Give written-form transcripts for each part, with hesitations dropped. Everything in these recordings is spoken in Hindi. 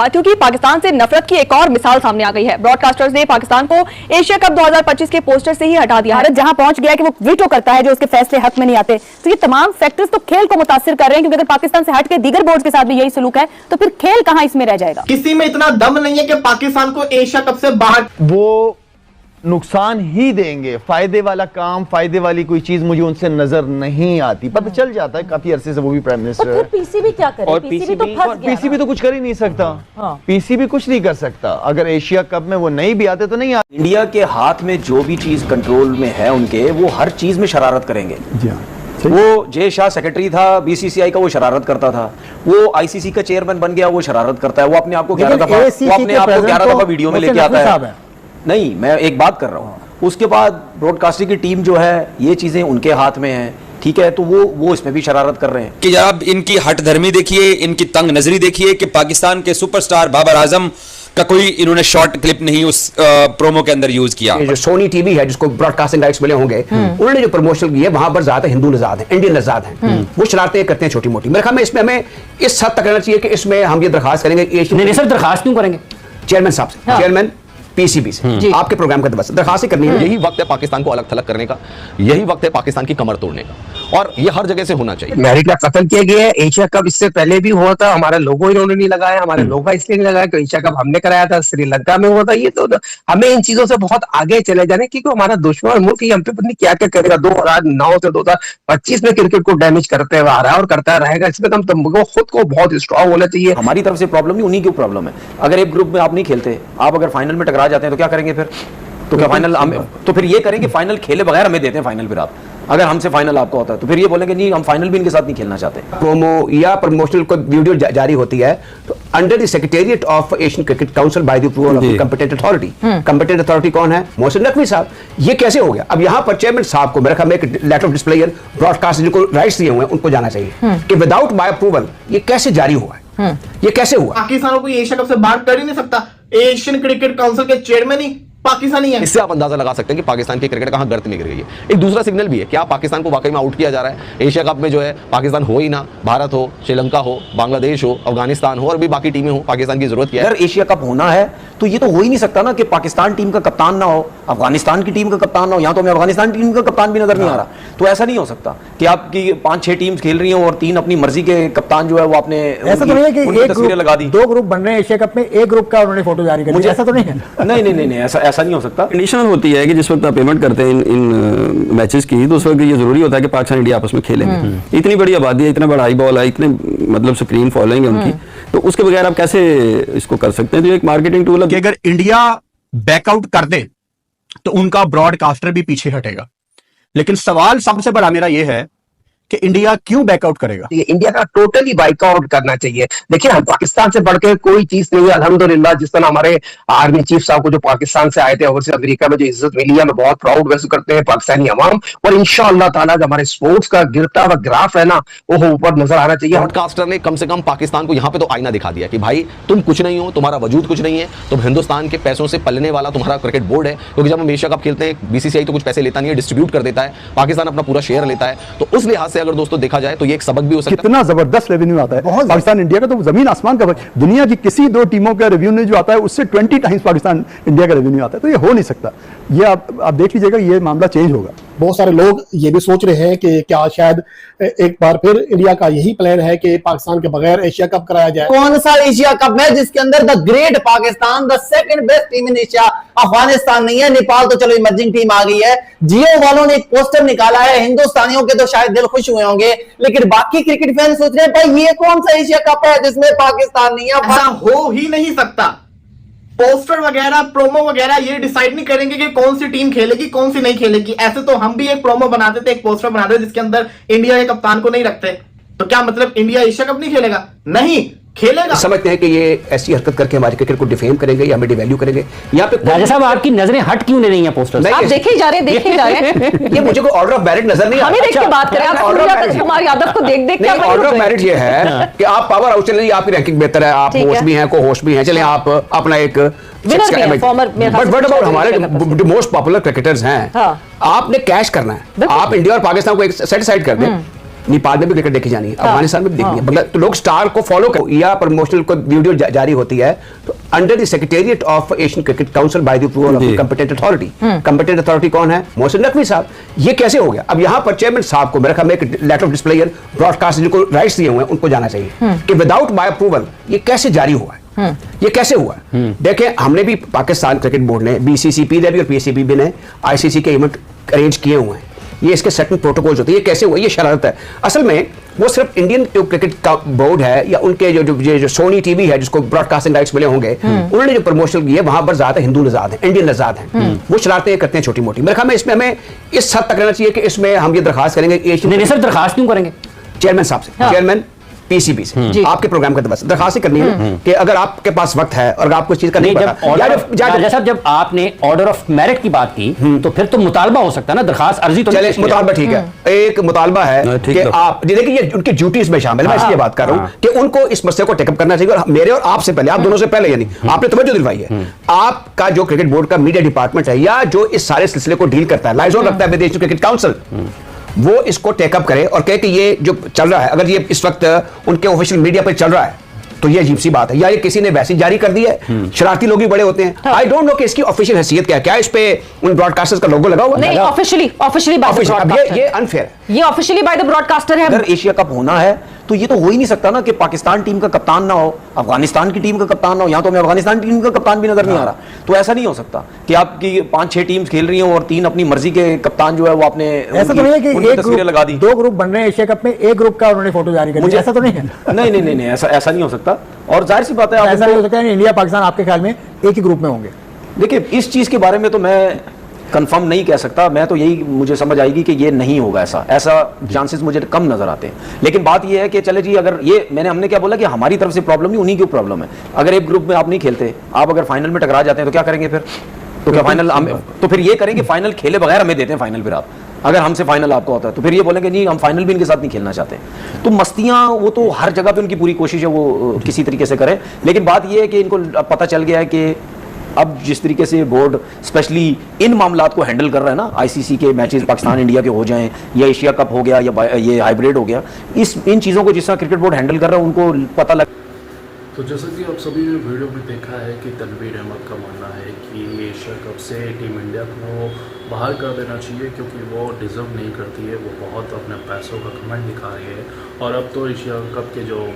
हाँ, क्योंकि पाकिस्तान से नफरत की एक और मिसाल सामने आ गई है। ब्रॉडकास्टर्स ने पाकिस्तान को एशिया कप 2025 के पोस्टर से ही हटा दिया। भारत जहां पहुंच गया है कि वो वीटो करता है जो उसके फैसले हक में नहीं आते। तो ये तमाम फैक्टर्स तो खेल को मुतासिर कर रहे हैं, क्योंकि अगर पाकिस्तान से हट के दीगर बोर्ड के साथ भी यही सलूक है तो फिर खेल कहां इसमें रह जाएगा। किसी में इतना दम नहीं है कि पाकिस्तान को एशिया कप से बाहर, वो नुकसान ही देंगे। फायदे वाला काम, फायदे वाली कोई चीज मुझे उनसे नजर नहीं आती। पता चल जाता है काफी अरसे से वो भी प्राइम मिनिस्टर है। पीसीबी क्या करे? और पीसीबी तो कुछ कर ही नहीं सकता। पीसीबी कुछ नहीं कर सकता। अगर एशिया कप में वो नहीं भी आते तो नहीं आते। इंडिया के हाथ में जो भी चीज कंट्रोल में है उनके, वो हर चीज में शरारत करेंगे। वो जय शाह सेक्रेटरी था बीसीसीआई का, वो शरारत करता था। वो आईसीसी का चेयरमैन बन गया, वो शरारत करता है। वो अपने आप को 11 दफा वीडियो में लेके आता है। नहीं, मैं एक बात कर रहा हूं। उसके बाद ब्रॉडकास्टिंग की टीम जो है, ये चीजें उनके हाथ में है, ठीक है। तो वो इसमें भी शरारत कर रहे हैं कि आप इनकी हट धर्मी देखिए, इनकी तंग नजरी देखिए कि पाकिस्तान के सुपरस्टार बाबर आजम का कोई इन्होंने शॉर्ट क्लिप नहीं उस प्रोमो के अंदर यूज किया। जो सोनी टीवी है जिसको ब्रॉडकास्टिंग राइट्स मिले होंगे, उन्होंने जो प्रमोशन की है वहां पर ज्यादा हिंदू नजाद हैं, इंडियन नजाद हैं। वो शरारतें करते हैं छोटी मोटी। मेरे ख्याल में इसमें हमें इस हद तक करना चाहिए कि इसमें हम ये दरखास्त करेंगे। नहीं सर, दरखास्त क्यों करेंगे? चेयरमैन साहब से, चेयरमैन पीसीबी से आपके प्रोग्राम का दरखास्त ही करनी है। यही वक्त है पाकिस्तान को अलग थलग करने का, यही वक्त है पाकिस्तान की कमर तोड़ने का, और ये हर जगह से होना चाहिए। अमेरिका कत्ल किया गया है। एशिया कप इससे पहले भी हुआ था, हमारा लोगो इन्होंने नहीं लगाया। हमारे लोगो इसलिए नहीं लगाया कि एशिया कप हमने कराया था, श्रीलंका में हुआ था। ये तो हमें इन चीजों से बहुत आगे चले जाने, क्योंकि हमारा दुश्मन मुल्क हम पे पता क्या क्या करेगा। 2009 से 2025 में क्रिकेट को डैमेज करते हुए आ रहा है और करता रहेगा। इसमें हम खुद को बहुत स्ट्रॉन्ग होना चाहिए। हमारी तरफ से प्रॉब्लम नहीं, उन्हीं की प्रॉब्लम है। अगर एक ग्रुप में आप नहीं खेलते, आप अगर फाइनल में टकरा जाते हैं तो क्या करेंगे फिर? तो क्या फाइनल तो फिर ये करेंगे फाइनल खेले बगैर हमें देते हैं फाइनल। फिर आप अगर हमसे फाइनल आपको होता है तो फिर ये बोलेंगे नहीं, हम फाइनल भी इनके साथ नहीं खेलना चाहते। प्रोमो या प्रमोशनल को वीडियो जारी होती है तो under the secretariat of Asian cricket council by the approval of the competent authority. Competent authority कौन है? मोहसिन नकवी साहब। ये कैसे हो गया? अब यहाँ पर चेयरमैन साहब को मेरे ख्याल में एक लेटर ऑफ डिस्प्लेयर ब्रॉडकास्ट जिनको राइट्स दिए हुए हैं उनको जाना चाहिए कि विदाउट बाय अप्रूवल ये कैसे जारी हुआ है, ये कैसे हुआ? पाकिस्तान को एशिया कप से बाहर कर ही नहीं सकता। एशियन क्रिकेट काउंसिल के चेयरमैन ही पाकिस्तानी है। इससे आप अंदाजा लगा सकते हैं कि पाकिस्तान की क्रिकेट कहां गर्त में गिर गई है। एक दूसरा सिग्नल भी है कि आप पाकिस्तान को वाकई में आउट किया जा रहा है। एशिया कप में जो है पाकिस्तान हो ही ना, भारत हो, श्रीलंका हो, बांग्लादेश हो, अफगानिस्तान हो और भी बाकी टीमें हो, पाकिस्तान की जरूरत क्या है? अगर एशिया कप होना है तो ये तो हो ही नहीं सकता ना कि पाकिस्तान टीम का कप्तान ना हो, अफगानिस्तान की टीम का कप्तान ना हो। यहां तो हमें अफगानिस्तान टीम का कप्तान भी नजर नहीं आ रहा। तो ऐसा नहीं हो सकता कि आपकी 5-6 टीम्स खेल रही हो और 3 अपनी मर्जी के कप्तान जो है वो आपने ऐसा तो नहीं है कि एक तस्वीरें लगा दी। 2 ग्रुप बन रहे हैं एशिया कप में, एक ग्रुप का उन्होंने फोटो जारी कर दिया। ऐसा तो नहीं है। नहीं, ऐसा नहीं हो सकता। कंडीशन होती है कि जिस वक्त आप पेमेंट करते हैं इन मैचेस की, तो उस वक्त ये जरूरी होता है कि पाकिस्तान इंडिया आपस में खेलेंगे। इतनी बड़ी आबादी है, इतना बड़ा हाई बॉल है, इतने मतलब स्क्रीन फॉलोइंग है उनकी, तो उसके बगैर आप कैसे इसको कर सकते हैं? तो एक मार्केटिंग टूल है कि अगर इंडिया बैकआउट कर दे तो उनका ब्रॉडकास्टर भी पीछे हटेगा। लेकिन सवाल सबसे बड़ा मेरा यह है कि इंडिया क्यों बैकआउट करेगा? इंडिया का टोटली बाइकआउट करना चाहिए। देखिए, हम पाकिस्तान से बढ़कर कोई चीज नहीं है अल्हम्दुलिल्लाह। जिस तरह हमारे आर्मी चीफ साहब को जो पाकिस्तान से आए थे और अमेरिका में जो इज्जत मिली है, मैं बहुत प्राउड वैसे करते हैं पाकिस्तानी अवाम। और इंशाअल्लाह ताला जो हमारे स्पोर्ट्स का गिरता हुआ ग्राफ है ना, वो ऊपर नजर आना चाहिए। ब्रॉडकास्टर ने कम से कम पाकिस्तान को यहाँ पे तो आईना दिखा दिया कि भाई तुम कुछ नहीं हो, तुम्हारा वजूद कुछ नहीं है, तुम हिंदुस्तान के पैसों से पलने वाला तुम्हारा क्रिकेट बोर्ड है। क्योंकि जब हम एशिया कप खेलते हैं, बीसीसीआई तो कुछ पैसे लेता नहीं है, डिस्ट्रीब्यूट कर देता है, पाकिस्तान अपना पूरा शेयर लेता है। तो उस लिहाज से अगर दोस्तों देखा जाए तो ये एक सबक भी हो सकता है। कितना जबरदस्त रेवेन्यू आता है पाकिस्तान इंडिया का, तो जमीन आसमान का। दुनिया की किसी 2 टीमों का रेवेन्यू जो आता है उससे 20 टाइम्स पाकिस्तान इंडिया का रेवेन्यू आता है। तो ये हो नहीं सकता। ये आप देख लीजिएगा, ये मामला चेंज होगा। बहुत सारे लोग ये भी सोच रहे हैं कि क्या शायद एक बार फिर इंडिया का यही प्लान है कि पाकिस्तान के बगैर एशिया कप कराया जाए। कौन सा एशिया कप है जिसके अंदर the great Pakistan, the second best team in Asia, Afghanistan नहीं है, नेपाल तो चलो इमर्जिंग टीम आ गई है। जियो वालों ने एक पोस्टर निकाला है, हिंदुस्तानियों के तो शायद दिल खुश हुए होंगे, लेकिन बाकी क्रिकेट फैन सोच रहे हैं भाई ये कौन सा एशिया कप है जिसमें पाकिस्तान नहीं है। ऐसा हो ही नहीं सकता। पोस्टर वगैरह, प्रोमो वगैरह ये डिसाइड नहीं करेंगे कि कौन सी टीम खेलेगी, कौन सी नहीं खेलेगी। ऐसे तो हम भी एक प्रोमो बनाते थे, एक पोस्टर बनाते थे जिसके अंदर इंडिया के कप्तान को नहीं रखते। तो क्या मतलब इंडिया एशिया कप नहीं खेलेगा? नहीं खेलेगा। समझते हैं कि ये ऐसी हरकत करके हमारे क्रिकेट को डिफेम करेंगे या हमें डिवैल्यू करेंगे। यहाँ पे राजा साहब, आपकी नजरें हट क्यों नहीं रही हैं पोस्टर से? आप देखे जा रहे ये मुझे कोई ऑर्डर ऑफ मेरिट नजर नहीं आ रहा। हमें देख के बात करें, आप कुमार यादव को देख के ऑर्डर ऑफ मेरिट ये है कि आप पावर हाउस चलिए, आपकी रैंकिंग बेहतर है, आप होस्ट भी हैं, को होस्ट भी हैं, चलिए आप अपना एक हमारे मोस्ट पॉपुलर क्रिकेटर्स हैं। आपने कैश करना है, आप इंडिया और पाकिस्तान को एक सेट साइड कर दें। नेपाल में भी क्रिकेट देखी जानी है, अफगानिस्तान में भी देखनी है, मतलब तो लोग स्टार को फॉलो करो या प्रमोशनल को वीडियो जारी होती है तो under the secretariat of Asian cricket council by the approval of the competent authority. Competent authority कौन है? मोहसिन नकवी साहब। ये कैसे हो गया? अब यहाँ पर चेयरमैन साहब को मेरे ख्याल में एक लेटर ऑफ डिस्प्लेयर ब्रॉडकास्ट जिनको राइट्स दिए हुए हैं उनको जाना चाहिए कि विदाउट माय अप्रूवल ये कैसे जारी हुआ है, ये कैसे हुआ है। देखें, हमने भी पाकिस्तान क्रिकेट बोर्ड ने, बीसीसीपी ने भी और पीसीबी ने आईसीसी के इवेंट अरेंज किए हुए हैं, ये इसके सर्टेन प्रोटोकॉल्स होते हैं। ये कैसे हुआ? ये शरारत है। असल में वो सिर्फ इंडियन जो क्रिकेट का बोर्ड है या उनके जो सोनी टीवी है जिसको ब्रॉडकास्टिंग राइट्स मिले होंगे, उन्होंने जो प्रमोशन की है वहां पर ज्यादा हिंदू नजाद है, इंडियन नजाद है, वो शरारतें करते हैं छोटी मोटी। मेरे ख्याल में इसमें हमें इस हद तक रहना चाहिए कि इसमें हम ये दरखास्त करेंगे। सर दरखास्त क्यों करेंगे? चेयरमैन साहब से, चेयरमैन पीसीबी से आपके प्रोग्राम का दरखास्त ही करनी है कि अगर आपके पास वक्त है और अगर आपको इस चीज का नहीं पता। जब आपने ऑर्डर ऑफ मेरिट की बात की तो फिर तो मुतालबा हो सकता है ना, दरखास्त अर्जी तो चले, मुतालबा ठीक है, एक मुतालबा है कि आप देखिए ये उनकी ड्यूटीज में शामिल है। मैं इसलिए बात कर रहा हूं कि उनको इस मसले को टेकअप करना चाहिए और मेरे और आपसे पहले, आप दोनों से पहले, यानी आपने तवज्जो दिलवाई है। आपका जो क्रिकेट बोर्ड का मीडिया डिपार्टमेंट है या जो इस सारे सिलसिले को डील करता है, लाइजॉन रखता है विदेशी क्रिकेट काउंसिल, वो इसको टेकअप करे और कहे कि ये जो चल रहा है, अगर ये इस वक्त उनके ऑफिशियल मीडिया पर चल रहा है तो ये अजीब सी बात है, या ये किसी ने वैसे जारी कर दी है। शरारती लोग भी बड़े होते हैं। आई डोंट नो कि इसकी ऑफिशियल हैसियत क्या है, क्या इस पे उन ब्रॉडकास्टर्स का लोगो लगा हुआ है? नहीं, ऑफिशियली बाय द ब्रॉडकास्टर। ये अनफेयर है, ये ऑफिशियली बाय द ब्रॉडकास्टर है। अगर एशिया कप होना है तो ये तो हो ही नहीं सकता ना कि पाकिस्तान टीम का कप्तान ना हो, अफगानिस्तान की टीम का कप्तान ना हो। यहां तो हमें अफगानिस्तान टीम का कप्तान भी नजर नहीं आ रहा। तो ऐसा नहीं हो सकता कि आपकी 5-6 टीम्स खेल रही हो और 3 अपनी मर्जी के कप्तान जो है वो आपने ऐसा तो नहीं है कि एक तस्वीरें लगा दी। 2 ग्रुप बन रहे हैं एशिया कप में, एक ग्रुप का उन्होंने फोटो जारी कर दिया, ऐसा तो नहीं है? नहीं, ऐसा नहीं हो सकता। और जाहिर सी बात है, ऐसा नहीं हो सकता है। इंडिया पाकिस्तान आपके ख्याल में एक ही ग्रुप में होंगे? देखिए, इस चीज के बारे में तो मैं कंफर्म नहीं कह सकता। मैं तो यही, मुझे समझ आएगी कि ये नहीं होगा, ऐसा चांसेस मुझे कम नजर आते हैं। लेकिन बात ये है कि चले जी, अगर ये हमने क्या बोला कि हमारी तरफ से प्रॉब्लम नहीं, उन्हीं की प्रॉब्लम है। अगर एक ग्रुप में आप नहीं खेलते, आप अगर फाइनल में टकरा जाते हैं तो क्या करेंगे फिर? तो क्या फाइनल तो फिर ये करेंगे फाइनल खेले बगैर हमें देते हैं फाइनल। फिर आप अगर हमसे फाइनल आपको होता है तो फिर ये बोलेंगे नहीं, हम फाइनल भी इनके साथ नहीं खेलना चाहते। तो मस्तियां, वो तो हर जगह पे उनकी पूरी कोशिश है वो किसी तरीके से करें। लेकिन बात ये है कि इनको पता चल गया है कि अब जिस तरीके से बोर्ड स्पेशली इन मामलात को हैंडल कर रहा है ना, आईसीसी के मैचेस पाकिस्तान इंडिया के हो जाएं या एशिया कप हो गया या ये हाइब्रिड हो गया, इन चीज़ों को जिस तरह क्रिकेट बोर्ड हैंडल कर रहा है उनको पता लग। तो जैसा कि आप सभी ने वीडियो में देखा है कि तनवीर अहमद का मानना है कि एशिया कप से टीम इंडिया को बाहर कर देना चाहिए क्योंकि वो डिज़र्व नहीं करती है, वो बहुत अपने पैसों का कमेंट दिखा रही है। और अब तो एशिया कप के जो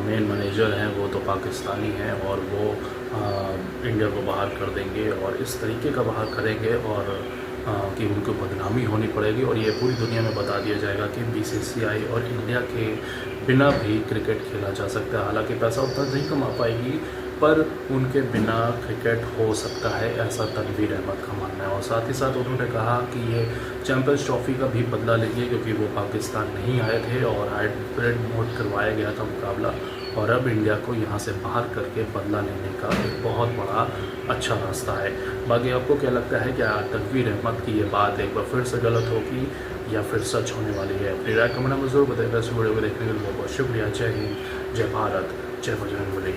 मेन मैनेजर हैं वो तो पाकिस्तानी हैं और वो इंडिया को बाहर कर देंगे और इस तरीके का बाहर करेंगे और कि उनको बदनामी होनी पड़ेगी और ये पूरी दुनिया में बता दिया जाएगा कि बीसीसीआई और इंडिया के बिना भी क्रिकेट खेला जा सकता है। हालांकि पैसा उतना नहीं कमा पाएगी पर उनके बिना क्रिकेट हो सकता है, ऐसा तनवीर अहमद का मानना है। और साथ ही साथ उन्होंने कहा कि ये चैंपियंस ट्रॉफी का भी बदला लेंगे क्योंकि वो पाकिस्तान नहीं आए थे और हाइब्रिड मोड करवाया गया था मुकाबला, और अब इंडिया को यहाँ से बाहर करके बदला लेने का एक बहुत बड़ा अच्छा रास्ता है। बाकी आपको क्या लगता है, क्या तनवीर अहमद की ये बात एक बार फिर से गलत होगी या फिर सच होने वाली है? अपनी राय कमेंट में जरूर बताइएगा। इस वीडियो को देखने के लिए बहुत बहुत शुक्रिया। जय हिंद, जय भारत, जय बजरंगबली।